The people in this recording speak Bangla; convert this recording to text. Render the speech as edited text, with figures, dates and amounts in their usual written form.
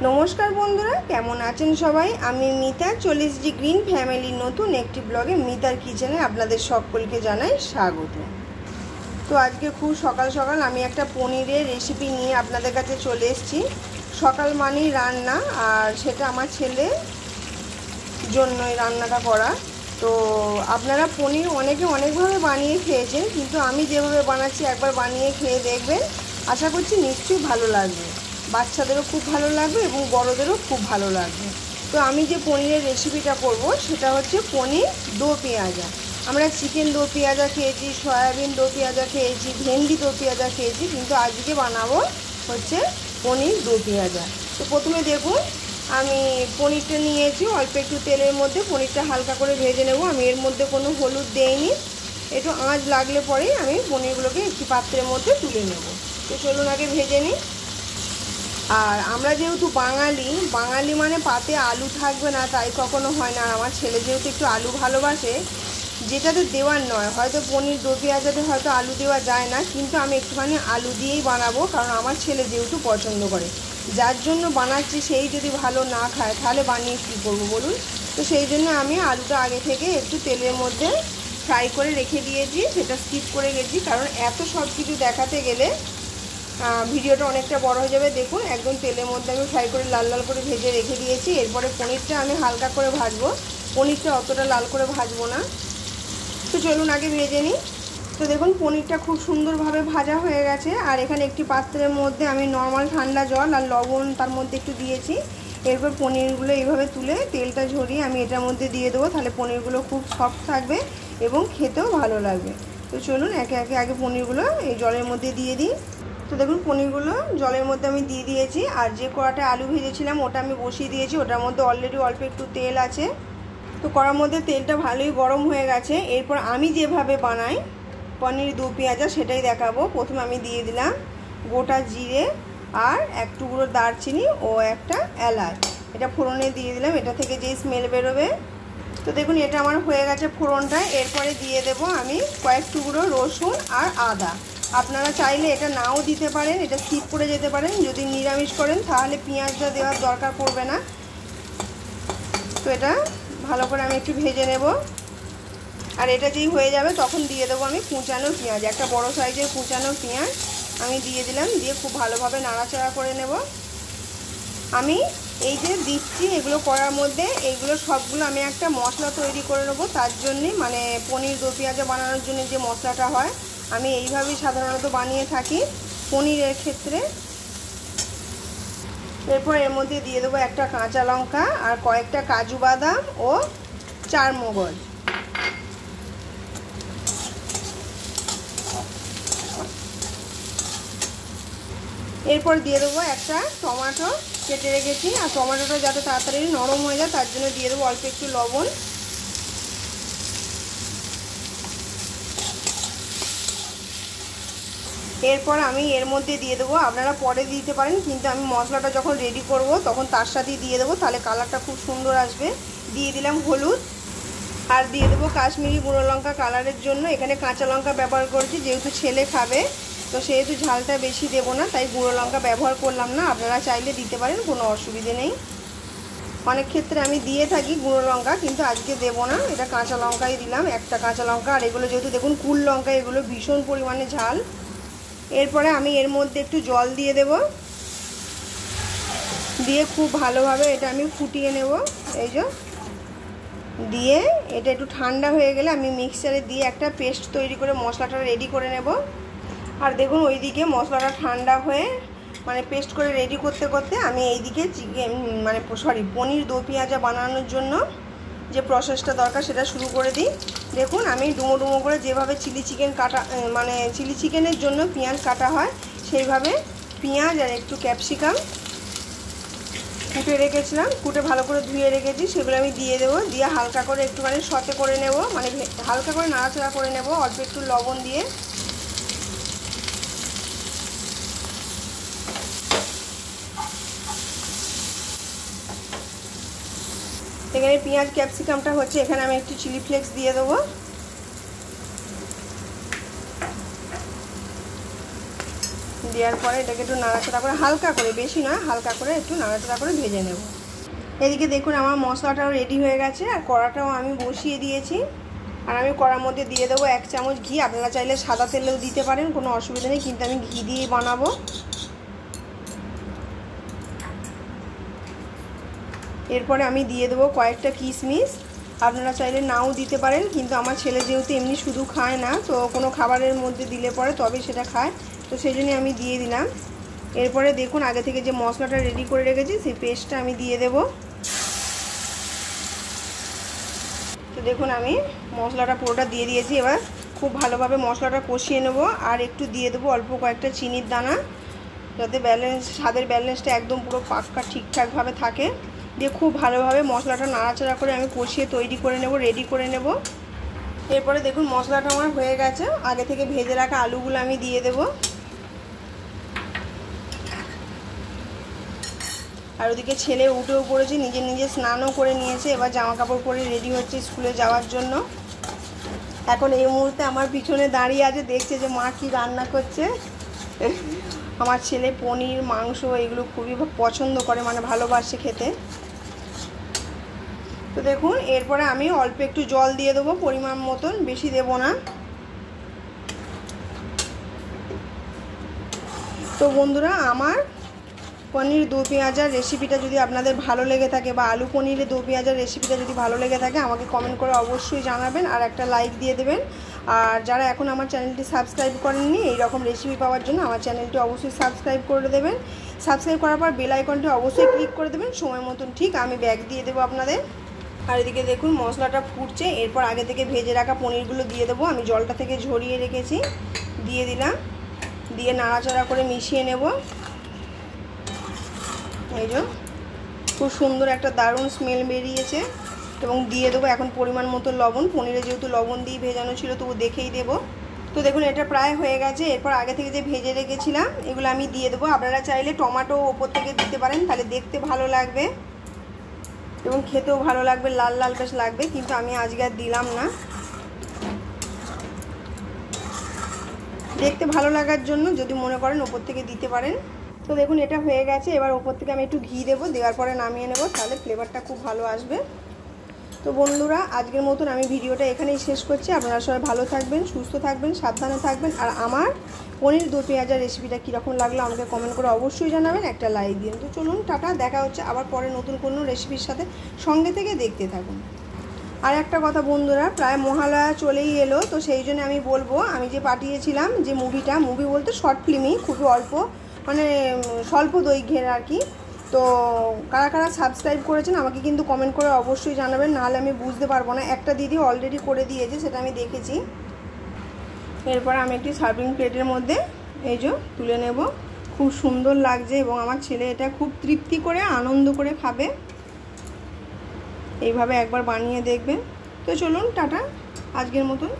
नमस्कार बंधुरा केमन आছেন सबाई आमी मिता 40 डी ग्रीन फैमिली नतून एकटी ब्लगे मितार किचेने आपनादेर सकलके जानाई स्वागत। तो आज के खूब सकाल सकाल आमी एकटा पनीरेर रेसिपि निये आपनादेर काछे चले एसेछि। सकाल मानेई रान्ना और सेटा आमार छेलेर जोन्नोई रान्नाटा करा। तो आपनारा पनीर अनेके अनेक भावे बानिये खेयेछेन, किन्तु आमी जेभावे बानाচ্ছি एकबार बानिये खेये देखबेन, आशा करछि निश्चयই भालो लागबे। বাচ্চাদেরও খুব ভালো লাগবে এবং বড়দেরও খুব ভালো লাগবে। তো আমি যে পনিরের রেসিপিটা করব সেটা হচ্ছে পনির দো পেঁয়াজা। আমরা চিকেন দো পেঁয়াজা খেয়েছি, সয়াবিন দো পেঁয়াজা খেয়েছি, ভেন্ডি দো পেঁয়াজা খেয়েছি, কিন্তু আজকে বানাবো হচ্ছে পনির দো পেঁয়াজা। তো প্রথমে দেখুন আমি পনিরটা নিয়েছি, অল্প একটু তেলের মধ্যে পনিরটা হালকা করে ভেজে নেব। আমি এর মধ্যে কোনো হলুদ দেইনি, একটু আঁচ লাগলে পরেই আমি পনিরগুলোকে একটি পাত্রের মধ্যে তুলে নেব। তো চলুন আগে ভেজে নিই। আর আমরা যেহেতু বাঙালি মানে পাতে আলু থাকবে না তাই কখনো হয় না। আর আমার ছেলে যেহেতু একটু আলু ভালোবাসে, যেটাতে দেওয়ার নয়, হয়তো পনির দো পেঁয়াজাতে হয়তো আলু দেওয়া যায় না, কিন্তু আমি একটুখানি আলু দিয়েই বানাবো, কারণ আমার ছেলে যেহেতু পছন্দ করে। যার জন্য বানাচ্ছি সেই যদি ভালো না খায় তাহলে বানিয়ে কী করবো বলুন। তো সেই জন্য আমি আলুটা আগে থেকে একটু তেলের মধ্যে ফ্রাই করে রেখে দিয়েছি, সেটা স্কিপ করে গেছি কারণ এত সব কিছু দেখাতে গেলে ভিডিওটা অনেকটা বড় হয়ে যাবে। দেখুন একদম তেলের মধ্যে আমি ফ্রাই করে লাল লাল করে ভেজে রেখে দিয়েছি। এরপরে পনিরটা আমি হালকা করে ভাজবো, পনিরটা অতটা লাল করে ভাজবো না। তো চলুন আগে ভেজে নিই। তো দেখুন পনিরটা খুব সুন্দরভাবে ভাজা হয়ে গেছে। আর এখানে একটি পাত্রের মধ্যে আমি নর্মাল ঠান্ডা জল আর লবণ তার মধ্যে একটু দিয়েছি। এরপর পনিরগুলো এইভাবে তুলে তেলটা ঝরিয়ে আমি এটার মধ্যে দিয়ে দেবো, তাহলে পনিরগুলো খুব সফট থাকবে এবং খেতেও ভালো লাগবে। তো চলুন একে একে আগে পনিরগুলো এই জলের মধ্যে দিয়ে দিই। তো দেখুন পনিরগুলো জলের মধ্যে আমি দিয়ে দিয়েছি। আর যে কড়াটা আলু ভেজেছিলাম ওটা আমি বসিয়ে দিয়েছি, ওটার মধ্যে অলরেডি অল্প একটু তেল আছে। তো কড়ার মধ্যে তেলটা ভালোই গরম হয়ে গেছে। এরপর আমি যেভাবে বানাই পনির দো পেঁয়াজা সেটাই দেখাবো। প্রথমে আমি দিয়ে দিলাম গোটা জিরে আর এক টুকরো দারচিনি ও একটা এলাচ, এটা ফোড়নে দিয়ে দিলাম, এটা থেকে যেই স্মেল বেরোবে। তো দেখুন এটা আমার হয়ে গেছে ফোড়নটা। এরপরে দিয়ে দেব আমি কয়েক টুকরো রসুন আর আদা। আপনারা চাইলে এটা নাও দিতে পারেন, এটা স্কিপ করে যেতে পারেন। যদি নিরামিষ করেন তাহলে পেঁয়াজটা দেওয়ার দরকার পড়বে না। তো এটা ভালো করে আমি একটু ভেজে নেব। আর এটা যেই হয়ে যাবে তখন দিয়ে দেবো আমি কুচানো পেঁয়াজ, একটা বড় সাইজের কুচানো পেঁয়াজ আমি দিয়ে দিলাম, দিয়ে খুব ভালোভাবে নাড়াচাড়া করে নেব। আমি এই যে দিচ্ছি এগুলো করার মধ্যে এইগুলো সবগুলো আমি একটা মশলা তৈরি করে নেবো। তার জন্যে মানে পনির দো পেঁয়াজা বানানোর জন্য যে মশলাটা হয় আমি এইভাবেই সাধারণত বানিয়ে থাকি পনিরের ক্ষেত্রে। এরপর এর মধ্যে দিয়ে দেবো একটা কাঁচা লঙ্কা আর কয়েকটা কাজু বাদাম ও চার মগজ। এরপর দিয়ে দেবো একটা টমেটো কেটে রেখেছি। আর টমেটোটা যাতে তাড়াতাড়ি নরম হয়ে যায় তার জন্য দিয়ে দেবো অল্প একটু লবণ। এরপর আমি এর মধ্যে দিয়ে দেবো, আপনারা পরে দিতে পারেন কিন্তু আমি মশলাটা যখন রেডি করব তখন তার সাথেই দিয়ে দেবো, তাহলে কালারটা খুব সুন্দর আসবে। দিয়ে দিলাম হলুদ আর দিয়ে দেবো কাশ্মীরি গুঁড়ো লঙ্কা কালারের জন্য। এখানে কাঁচা লঙ্কা ব্যবহার করেছি, যেহেতু ছেলে খাবে তো সেহেতু ঝালটা বেশি দেবো না, তাই গুঁড়ো লঙ্কা ব্যবহার করলাম না। আপনারা চাইলে দিতে পারেন, কোনো অসুবিধে নেই। অনেক ক্ষেত্রে আমি দিয়ে থাকি গুঁড়ো লঙ্কা, কিন্তু আজকে দেবো না, এটা কাঁচা লঙ্কাই দিলাম, একটা কাঁচা লঙ্কা। আর এগুলো যেহেতু দেখুন কুল লঙ্কা, এগুলো ভীষণ পরিমাণে ঝাল। এরপরে আমি এর মধ্যে একটু জল দিয়ে দেব, দিয়ে খুব ভালোভাবে এটা আমি ফুটিয়ে নেব। এই যে দিয়ে এটা একটু ঠান্ডা হয়ে গেলে আমি মিক্সারে দিয়ে একটা পেস্ট তৈরি করে মশলাটা রেডি করে নেব। আর দেখুন ওইদিকে মশলাটা ঠান্ডা হয়ে মানে পেস্ট করে রেডি করতে করতে আমি এইদিকে চিকেন মানে পনির দো পেঁয়াজা বানানোর জন্য যে প্রসেসটা দরকার সেটা শুরু করে দিই। দেখুন আমি ডুমো ডুমো করে যেভাবে চিলি চিকেন কাটা মানে চিলি চিকেনের জন্য পেঁয়াজ কাটা হয় সেইভাবে পেঁয়াজ আর একটু ক্যাপসিকাম কুটে রেখেছিলাম, কুটে ভালো করে ধুয়ে রেখেছি, সেগুলো আমি দিয়ে দেবো। দিয়ে হালকা করে একটুখানি সতে করে নেব, মানে হালকা করে নাড়াচাড়া করে নেব অল্প একটু লবণ দিয়ে। এখানে পেঁয়াজ ক্যাপসিকামটা হচ্ছে, এখানে আমি একটু চিলি ফ্লেক্স দিয়ে দেবো। দেওয়ার পরে এটাকে একটু নাড়াচাড়া করে হালকা করে, বেশি নয়, হালকা করে একটু নাড়াচাড়া করে ভেজে নেব। এদিকে দেখুন আমার মশলাটাও রেডি হয়ে গেছে আর কড়াটাও আমি বসিয়ে দিয়েছি। আর আমি কড়ার মধ্যে দিয়ে দেবো 1 চামচ ঘি। আপনারা চাইলে সাদা তেলেও দিতে পারেন, কোনো অসুবিধা নেই, কিন্তু আমি ঘি দিয়েই বানাবো। এরপরে আমি দিয়ে দেবো কয়েকটা কিশমিশ। আপনারা চাইলে নাও দিতে পারেন, কিন্তু আমার ছেলে যেহেতু এমনি শুধু খায় না, তো কোনো খাবারের মধ্যে দিলে পরে তবে সেটা খায়, তো সেই জন্যই আমি দিয়ে দিলাম। এরপরে দেখুন আগে থেকে যে মশলাটা রেডি করে রেখেছি সেই পেস্টটা আমি দিয়ে দেব। তো দেখুন আমি মশলাটা পুরোটা দিয়ে দিয়েছি। এবার খুব ভালোভাবে মশলাটা কষিয়ে নেব। আর একটু দিয়ে দেবো অল্প কয়েকটা চিনির দানা, যাতে স্বাদের ব্যালেন্সটা একদম পুরো পাক্কা ঠিকঠাকভাবে থাকে। দিয়ে খুব ভালোভাবে মশলাটা নাড়াচাড়া করে আমি কষিয়ে তৈরি করে নেব, রেডি করে নেব। এরপরে দেখুন মশলাটা আমার হয়ে গেছে। আগে থেকে ভেজে রাখা আলুগুলো আমি দিয়ে দেব। আর ওদিকে ছেলে উঠেও পড়েছে, নিজে স্নানও করে নিয়েছে, এবার জামা কাপড় পরে রেডি হচ্ছে স্কুলে যাওয়ার জন্য। এখন এই মুহূর্তে আমার পিছনে দাঁড়িয়ে আছে, দেখছে যে মা কি রান্না করছে। আমার ছেলে পনির, মাংস এগুলো খুবই পছন্দ করে, মানে ভালোবাসে খেতে। তো দেখুন এরপরে আমি অল্প একটু জল দিয়ে দেবো, পরিমাণ মতন, বেশি দেব না। তো বন্ধুরা আমার পনির দো পেঁয়াজার রেসিপিটা যদি আপনাদের ভালো লেগে থাকে, বা আলু পনিরের দো পেঁয়াজার রেসিপিটা যদি ভালো লেগে থাকে, আমাকে কমেন্ট করে অবশ্যই জানাবেন আর একটা লাইক দিয়ে দেবেন। আর যারা এখন আমার চ্যানেলটি সাবস্ক্রাইব করেননি এই রকম রেসিপি পাওয়ার জন্য আমার চ্যানেলটি অবশ্যই সাবস্ক্রাইব করে দেবেন। সাবস্ক্রাইব করার পর বেল আইকনটি অবশ্যই ক্লিক করে দেবেন। সময় মতন ঠিক আমি ব্যাগ দিয়ে দেবো আপনাদের। আর এদিকে দেখুন মশলাটা ফুটছে। এরপর আগে থেকে ভেজে রাখা পনিরগুলো দিয়ে দেবো। আমি জলটা থেকে ঝরিয়ে রেখেছি, দিয়ে দিলাম। দিয়ে নাড়াচাড়া করে মিশিয়ে নেব। এই যে খুব সুন্দর একটা দারুণ স্মেল বেরিয়েছে। এবং দিয়ে দেবো এখন পরিমাণ মতো লবণ। পনিরে যেহেতু লবণ দিয়ে ভেজানো ছিল তবু দেখেই দেবো। তো দেখুন এটা প্রায় হয়ে গেছে। এরপর আগে থেকে যে ভেজে রেখেছিলাম এগুলো আমি দিয়ে দেবো। আপনারা চাইলে টমেটো ওপর থেকে দিতে পারেন, তাহলে দেখতে ভালো লাগবে এবং খেতেও ভালো লাগবে, লাল লাল বেশ লাগবে, কিন্তু আমি আজকে আর দিলাম না। দেখতে ভালো লাগার জন্য যদি মনে করেন ওপর থেকে দিতে পারেন। তো দেখুন এটা হয়ে গেছে। এবার ওপর থেকে আমি একটু ঘি দেবো, দেওয়ার পরে নামিয়ে নেব, তাহলে ফ্লেভারটা খুব ভালো আসবে। তো বন্ধুরা আজকের মতন আমি ভিডিওটা এখানেই শেষ করছি। আপনারা সবাই ভালো থাকবেন, সুস্থ থাকবেন, সাবধানে থাকবেন। আর আমার পনির দো পেঁয়াজার রেসিপিটা কীরকম লাগলো আমাকে কমেন্ট করে অবশ্যই জানাবেন, একটা লাইক দিন। তো চলুন টাটা, দেখা হচ্ছে আবার পরে নতুন কোনো রেসিপির সাথে। সঙ্গে থেকে দেখতে থাকুন। আর একটা কথা বন্ধুরা, প্রায় মহালয়া চলেই এলো, তো সেই জন্য আমি বলবো, আমি যে পাঠিয়েছিলাম যে মুভি বলতে শর্ট ফিল্মই, খুবই অল্প, মানে স্বল্প দৈর্ঘ্যের আর কি। তো কারা কারা সাবস্ক্রাইব করেছেন আমাকে কিন্তু কমেন্ট করে অবশ্যই জানাবেন, নাহলে আমি বুঝতে পারবো না। একটা দিদি অলরেডি করে দিয়েছে, সেটা আমি দেখেছি। এরপর আমি একটি সার্ভিং প্লেটের মধ্যে এই যে তুলে নেব। খুব সুন্দর লাগছে এবং আমার ছেলে এটা খুব তৃপ্তি করে আনন্দ করে খাবে। এইভাবে একবার বানিয়ে দেখবেন। তো চলুন টাটা, আজকের মতন।